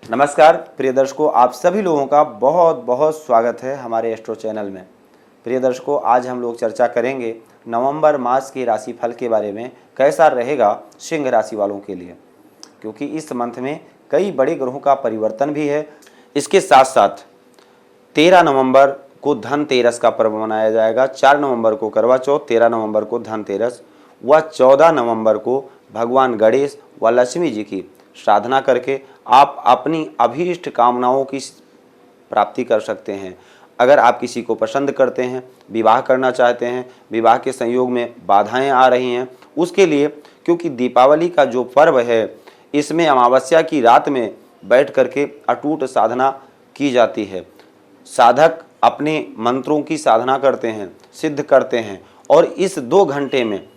नमस्कार प्रिय दर्शकों, आप सभी लोगों का बहुत बहुत स्वागत है हमारे एस्ट्रो चैनल में। प्रिय दर्शकों, आज हम लोग चर्चा करेंगे नवंबर मास के राशिफल के बारे में, कैसा रहेगा सिंह राशि वालों के लिए, क्योंकि इस मंथ में कई बड़े ग्रहों का परिवर्तन भी है। इसके साथ साथ 13 नवंबर को धनतेरस का पर्व मनाया जाएगा, 4 नवंबर को करवा चौथ, 13 नवंबर को धनतेरस व 14 नवंबर को भगवान गणेश व लक्ष्मी जी की साधना करके आप अपनी अभीष्ट कामनाओं की प्राप्ति कर सकते हैं। अगर आप किसी को पसंद करते हैं, विवाह करना चाहते हैं, विवाह के संयोग में बाधाएं आ रही हैं, उसके लिए, क्योंकि दीपावली का जो पर्व है इसमें अमावस्या की रात में बैठ करके अटूट साधना की जाती है। साधक अपने मंत्रों की साधना करते हैं, सिद्ध करते हैं, और इस 2 घंटे में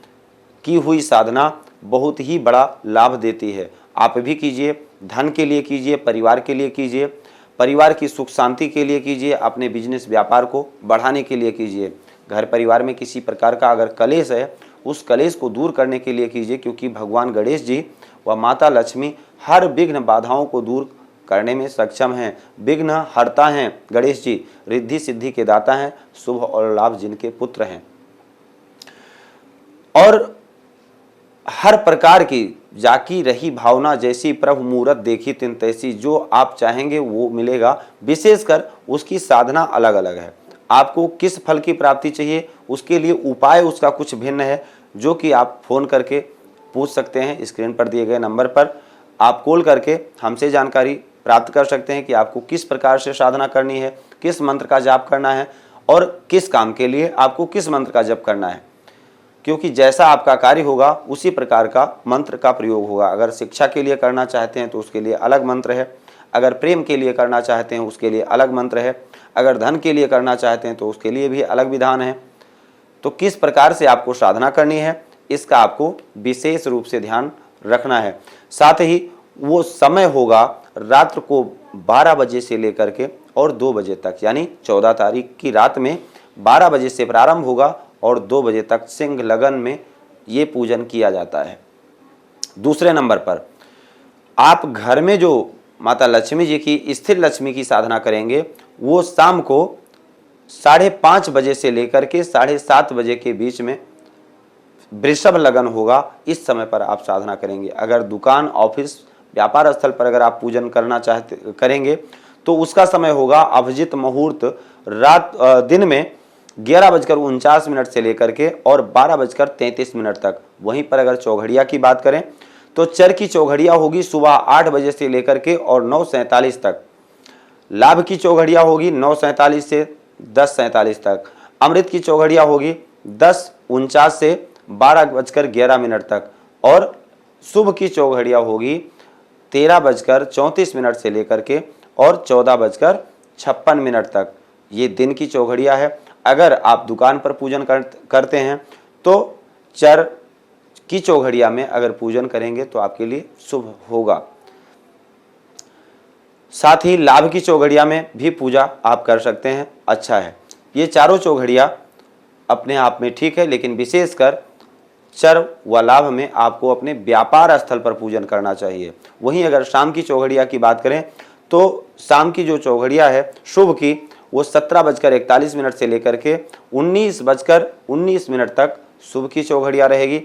की हुई साधना बहुत ही बड़ा लाभ देती है। आप भी कीजिए, धन के लिए कीजिए, परिवार के लिए कीजिए, परिवार की सुख शांति के लिए कीजिए, अपने बिजनेस व्यापार को बढ़ाने के लिए कीजिए। घर परिवार में किसी प्रकार का अगर कलेश है, उस कलेश को दूर करने के लिए कीजिए, क्योंकि भगवान गणेश जी व माता लक्ष्मी हर विघ्न बाधाओं को दूर करने में सक्षम हैं। विघ्न हरता हैं गणेश जी, रिद्धि सिद्धि के दाता हैं, शुभ और लाभ जिनके पुत्र हैं। और हर प्रकार की जाकी रही भावना जैसी प्रभु मूरत देखी तिन तैसी, जो आप चाहेंगे वो मिलेगा। विशेषकर उसकी साधना अलग अलग है। आपको किस फल की प्राप्ति चाहिए, उसके लिए उपाय उसका कुछ भिन्न है, जो कि आप फोन करके पूछ सकते हैं। स्क्रीन पर दिए गए नंबर पर आप कॉल करके हमसे जानकारी प्राप्त कर सकते हैं कि आपको किस प्रकार से साधना करनी है, किस मंत्र का जाप करना है और किस काम के लिए आपको किस मंत्र का जप करना है, क्योंकि जैसा आपका कार्य होगा उसी प्रकार का मंत्र का प्रयोग होगा। अगर शिक्षा के लिए करना चाहते हैं तो उसके लिए अलग मंत्र है, अगर प्रेम के लिए करना चाहते हैं उसके लिए अलग मंत्र है, अगर धन के लिए करना चाहते हैं तो उसके लिए भी अलग विधान है। तो किस प्रकार से आपको साधना करनी है, इसका आपको विशेष रूप से ध्यान रखना है। साथ ही वो समय होगा रात्र को 12 बजे से लेकर के और 2 बजे तक, यानी 14 तारीख की रात में 12 बजे से प्रारंभ होगा और 2 बजे तक सिंह लगन में ये पूजन किया जाता है। दूसरे नंबर पर आप घर में जो माता लक्ष्मी जी की, स्थिर लक्ष्मी की साधना करेंगे, वो शाम को 5:30 बजे से लेकर के 7:30 बजे के बीच में वृषभ लगन होगा। इस समय पर आप साधना करेंगे। अगर दुकान, ऑफिस, व्यापार स्थल पर अगर आप पूजन करना करेंगे तो उसका समय होगा अभिजित मुहूर्त दिन में 11:49 से लेकर के और 12:33 तक। वहीं पर अगर चौघड़िया की बात करें तो चर की चौघड़िया होगी सुबह 8 बजे से लेकर के और 9:47 तक। लाभ की चौघड़िया होगी 9:47 से 10:47 तक। अमृत की चौघड़िया होगी 10:49 से 12:11 तक। और शुभ की चौघड़िया होगी 13:34 से लेकर के और 14:56 तक। ये दिन की चौघड़िया है। अगर आप दुकान पर पूजन करते हैं तो चर की चौघड़िया में अगर पूजन करेंगे तो आपके लिए शुभ होगा। साथ ही लाभ की चौघड़िया में भी पूजा आप कर सकते हैं, अच्छा है। ये चारों चौघड़िया अपने आप में ठीक है, लेकिन विशेषकर चर व लाभ में आपको अपने व्यापार स्थल पर पूजन करना चाहिए। वहीं अगर शाम की चौघड़िया की बात करें तो शाम की जो चौघड़िया है शुभ की, वो 17:41 से लेकर के 19:19 तक शुभ की चौघड़िया रहेगी।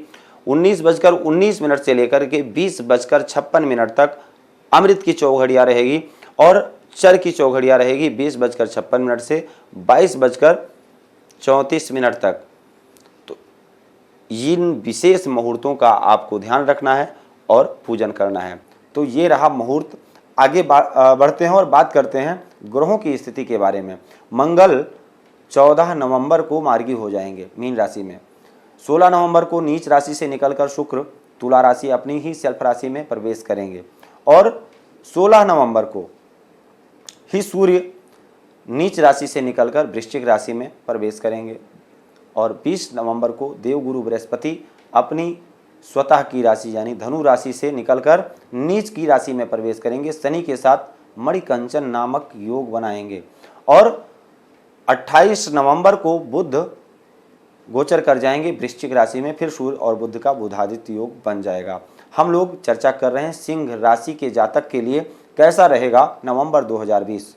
19:19 से लेकर के 20:56 तक अमृत की चौघड़िया रहेगी और चर की चौघड़िया रहेगी 20:56 से 22:34 तक। तो इन विशेष मुहूर्तों का आपको ध्यान रखना है और पूजन करना है। तो ये रहा मुहूर्त। आगे बढ़ते हैं और बात करते हैं ग्रहों की स्थिति के बारे में। मंगल 14 नवंबर को मार्गी हो जाएंगे मीन राशि में। 16 नवंबर को नीच राशि से निकलकर शुक्र तुला राशि, अपनी ही सेल्फ राशि में प्रवेश करेंगे और 16 नवंबर को ही सूर्य नीच राशि से निकलकर वृश्चिक राशि में प्रवेश करेंगे और 20 नवंबर को देवगुरु बृहस्पति अपनी स्वतः की राशि यानी धनु राशि से निकलकर नीच की राशि में प्रवेश करेंगे। शनि के साथ मणिकंचन नामक योग बनाएंगे और 28 नवंबर को बुध गोचर कर जाएंगे वृश्चिक राशि में। फिर सूर्य और बुध का बुधादित्य योग बन जाएगा। हम लोग चर्चा कर रहे हैं सिंह राशि के जातक के लिए कैसा रहेगा नवंबर 2020।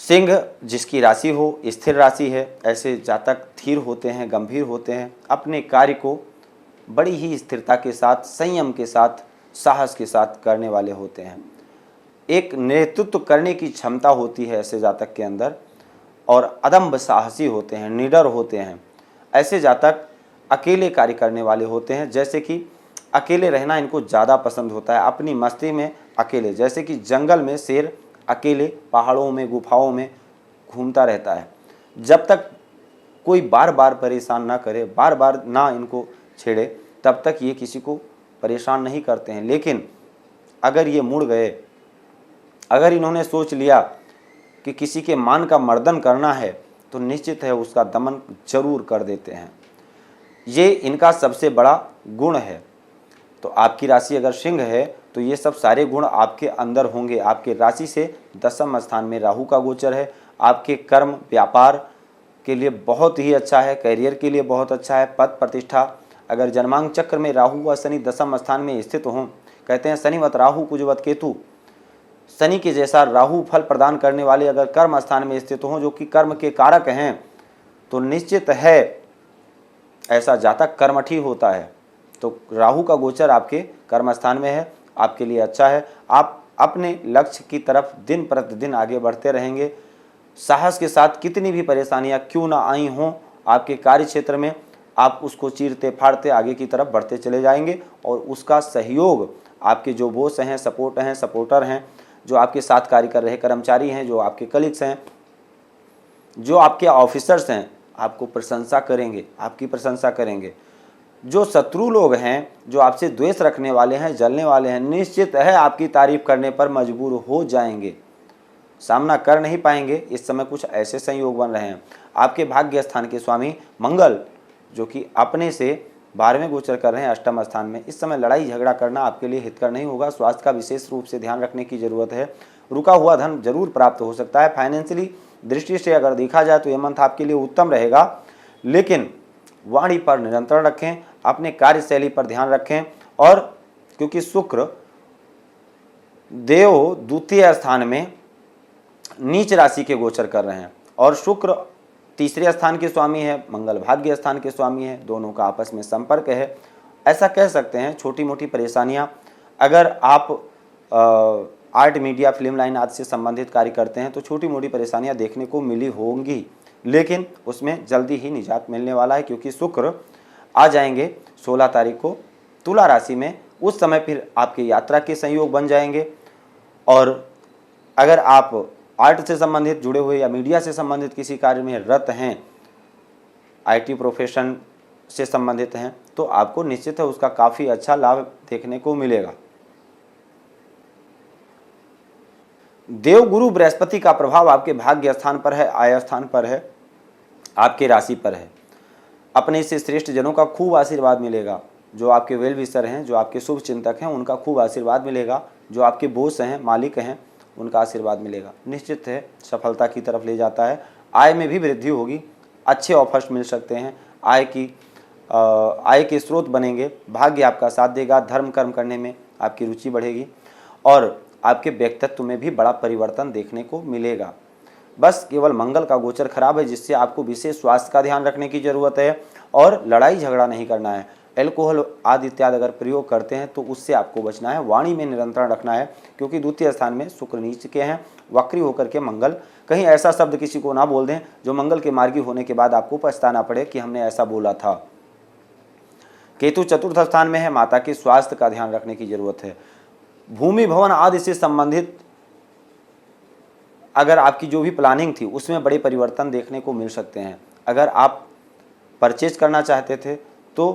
सिंह जिसकी राशि हो स्थिर राशि है, ऐसे जातक धीर होते हैं, गंभीर होते हैं, अपने कार्य को बड़ी ही स्थिरता के साथ, संयम के साथ, साहस के साथ करने वाले होते हैं। एक नेतृत्व करने की क्षमता होती है ऐसे जातक के अंदर, और अदम्भ साहसी होते हैं, निडर होते हैं। ऐसे जातक अकेले कार्य करने वाले होते हैं, जैसे कि अकेले रहना इनको ज़्यादा पसंद होता है, अपनी मस्ती में अकेले, जैसे कि जंगल में शेर अकेले पहाड़ों में गुफाओं में घूमता रहता है। जब तक कोई बार बार परेशान ना करे, बार बार ना इनको छेड़े, तब तक ये किसी को परेशान नहीं करते हैं। लेकिन अगर ये मुड़ गए, अगर इन्होंने सोच लिया कि किसी के मान का मर्दन करना है, तो निश्चित है उसका दमन जरूर कर देते हैं। ये इनका सबसे बड़ा गुण है। तो आपकी राशि अगर सिंह है तो ये सब सारे गुण आपके अंदर होंगे। आपके राशि से 10वें स्थान में राहु का गोचर है। आपके कर्म व्यापार के लिए बहुत ही अच्छा है, करियर के लिए बहुत अच्छा है, पद प्रतिष्ठा। अगर जन्मांक चक्र में राहु व शनि 10वें स्थान में स्थित हों, कहते हैं शनिवत राहु कुजवत केतु, शनि के जैसा राहु फल प्रदान करने वाले अगर कर्म स्थान में स्थित हों, जो कि कर्म के कारक हैं, तो निश्चित है ऐसा जातक कर्मठी होता है। तो राहु का गोचर आपके कर्म स्थान में है, आपके लिए अच्छा है। आप अपने लक्ष्य की तरफ दिन प्रतिदिन आगे बढ़ते रहेंगे। साहस के साथ कितनी भी परेशानियां क्यों ना आई हों आपके कार्य क्षेत्र में, आप उसको चीरते फाड़ते आगे की तरफ बढ़ते चले जाएंगे। और उसका सहयोग आपके जो बॉस हैं, सपोर्टर हैं, जो आपके साथ कार्य कर रहे कर्मचारी हैं, जो आपके कलीग्स हैं, जो आपके ऑफिसर्स हैं, आपको प्रशंसा करेंगे, आपकी प्रशंसा करेंगे। जो शत्रु लोग हैं, जो आपसे द्वेष रखने वाले हैं, जलने वाले हैं, निश्चित है आपकी तारीफ करने पर मजबूर हो जाएंगे, सामना कर नहीं पाएंगे। इस समय कुछ ऐसे संयोग बन रहे हैं। आपके भाग्य स्थान के स्वामी मंगल, जो कि अपने से 12वें गोचर कर रहे हैं 8वें स्थान में, इस समय लड़ाई झगड़ा करना आपके लिए हितकर नहीं होगा। स्वास्थ्य का विशेष रूप से ध्यान रखने की जरूरत है। रुका हुआ धन जरूर प्राप्त हो सकता है। फाइनेंशियली दृष्टि से अगर देखा जाए तो यह मंथ आपके लिए उत्तम रहेगा, लेकिन वाणी पर नियंत्रण रखें, अपने कार्यशैली पर ध्यान रखें। और क्योंकि शुक्र देव द्वितीय स्थान में नीच राशि के गोचर कर रहे हैं, और शुक्र तीसरे स्थान के स्वामी है, मंगल भाग्य स्थान के स्वामी है, दोनों का आपस में संपर्क है। ऐसा कह सकते हैं छोटी मोटी परेशानियां, अगर आप आर्ट मीडिया फिल्म लाइन आदि से संबंधित कार्य करते हैं तो छोटी मोटी परेशानियां देखने को मिली होंगी, लेकिन उसमें जल्दी ही निजात मिलने वाला है, क्योंकि शुक्र आ जाएंगे 16 तारीख को तुला राशि में। उस समय फिर आपके यात्रा के संयोग बन जाएंगे। और अगर आप आर्ट से संबंधित जुड़े हुए या मीडिया से संबंधित किसी कार्य में रत हैं, आईटी प्रोफेशन से संबंधित हैं, तो आपको निश्चित है उसका काफ़ी अच्छा लाभ देखने को मिलेगा। देवगुरु बृहस्पति का प्रभाव आपके भाग्य स्थान पर है, आय स्थान पर है, आपके राशि पर है। अपने से श्रेष्ठ जनों का खूब आशीर्वाद मिलेगा। जो आपके वेल विशर हैं, जो आपके शुभ चिंतक हैं, उनका खूब आशीर्वाद मिलेगा। जो आपके बॉस हैं, मालिक हैं, उनका आशीर्वाद मिलेगा। निश्चित है सफलता की तरफ ले जाता है। आय में भी वृद्धि होगी, अच्छे ऑफर्स मिल सकते हैं, आय के स्रोत बनेंगे, भाग्य आपका साथ देगा, धर्म कर्म करने में आपकी रुचि बढ़ेगी, और आपके व्यक्तित्व में भी बड़ा परिवर्तन देखने को मिलेगा। बस केवल मंगल का गोचर खराब है, जिससे आपको विशेष स्वास्थ्य का ध्यान रखने की जरूरत है, और लड़ाई झगड़ा नहीं करना है। एल्कोहल आदि इत्यादि अगर प्रयोग करते हैं तो उससे आपको बचना है। वाणी में नियंत्रण रखना है, क्योंकि द्वितीय स्थान में शुक्र नीच के हैं, वक्री होकर के मंगल। कहीं ऐसा शब्द किसी को ना बोल दें जो मंगल के मार्गी होने के बाद आपको पछताना पड़े कि हमने ऐसा बोला था। केतु चतुर्थ स्थान में है, माता के स्वास्थ्य का ध्यान रखने की जरूरत है। भूमि भवन आदि से संबंधित अगर आपकी जो भी प्लानिंग थी उसमें बड़े परिवर्तन देखने को मिल सकते हैं। अगर आप परचेज करना चाहते थे तो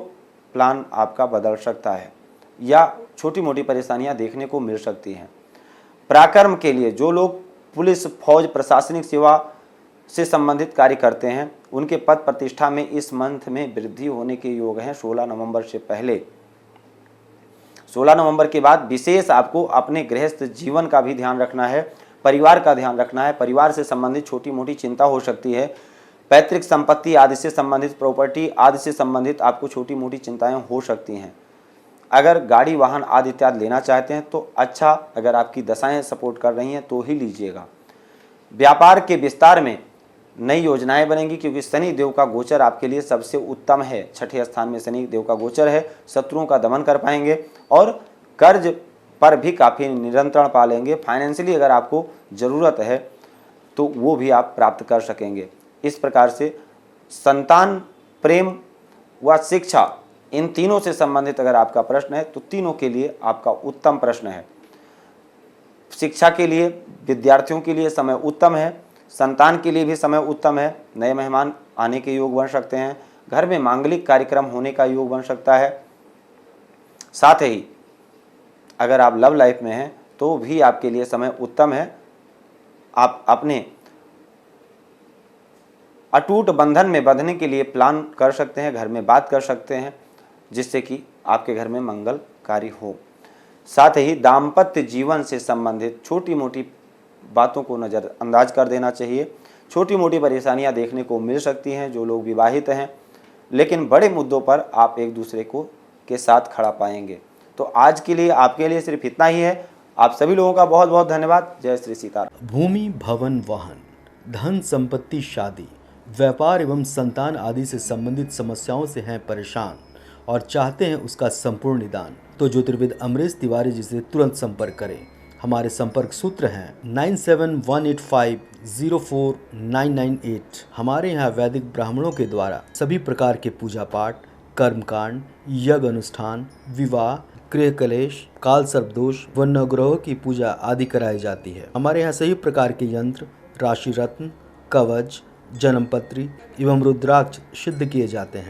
प्लान आपका बदल सकता है, या छोटी मोटी परेशानियां देखने को मिल सकती हैं। पराक्रम के लिए जो लोग पुलिस, फौज, प्रशासनिक सेवा से संबंधित कार्य करते हैं, उनके पद प्रतिष्ठा में इस मंथ में वृद्धि होने के योग हैं 16 नवंबर से पहले। 16 नवंबर के बाद विशेष आपको अपने गृहस्थ जीवन का भी ध्यान रखना है, परिवार का ध्यान रखना है। परिवार से संबंधित छोटी मोटी चिंता हो सकती है। पैतृक संपत्ति आदि से संबंधित, प्रॉपर्टी आदि से संबंधित आपको छोटी मोटी चिंताएं हो सकती हैं। अगर गाड़ी वाहन आदि इत्यादि लेना चाहते हैं तो अच्छा, अगर आपकी दशाएं सपोर्ट कर रही हैं तो ही लीजिएगा। व्यापार के विस्तार में नई योजनाएं बनेंगी, क्योंकि शनि देव का गोचर आपके लिए सबसे उत्तम है। छठे स्थान में शनि देव का गोचर है, शत्रुओं का दमन कर पाएंगे और कर्ज पर भी काफ़ी नियंत्रण पा लेंगे। फाइनेंशियली अगर आपको ज़रूरत है तो वो भी आप प्राप्त कर सकेंगे। इस प्रकार से संतान, प्रेम व शिक्षा, इन तीनों से संबंधित अगर आपका प्रश्न है तो तीनों के लिए आपका उत्तम प्रश्न है। शिक्षा के लिए, विद्यार्थियों के लिए समय उत्तम है, संतान के लिए भी समय उत्तम है। नए मेहमान आने के योग बन सकते हैं, घर में मांगलिक कार्यक्रम होने का योग बन सकता है। साथ ही अगर आप लव लाइफ में हैं तो भी आपके लिए समय उत्तम है। आप अपने अटूट बंधन में बंधने के लिए प्लान कर सकते हैं, घर में बात कर सकते हैं, जिससे कि आपके घर में मंगलकारी हो। साथ ही दाम्पत्य जीवन से संबंधित छोटी मोटी बातों को नज़रअंदाज कर देना चाहिए। छोटी मोटी परेशानियां देखने को मिल सकती हैं जो लोग विवाहित हैं, लेकिन बड़े मुद्दों पर आप एक दूसरे को के साथ खड़ा पाएंगे। तो आज के लिए आपके लिए सिर्फ इतना ही है। आप सभी लोगों का बहुत बहुत धन्यवाद। जय श्री सीताराम। भूमि, भवन, वाहन, धन संपत्ति, शादी, व्यापार एवं संतान आदि से संबंधित समस्याओं से हैं परेशान और चाहते हैं उसका संपूर्ण निदान, तो ज्योतिर्विद अमरीश तिवारी जी से तुरंत संपर्क करें। हमारे संपर्क सूत्र हैं 9718504998। हमारे यहाँ वैदिक ब्राह्मणों के द्वारा सभी प्रकार के पूजा पाठ, कर्मकांड, यज्ञ अनुष्ठान, विवाह, गृह कलेश, काल सर्पदोष व नवग्रहों की पूजा आदि कराई जाती है। हमारे यहाँ सभी प्रकार के यंत्र, राशि रत्न, कवच, जन्मपत्री एवं रुद्राक्ष सिद्ध किए जाते हैं।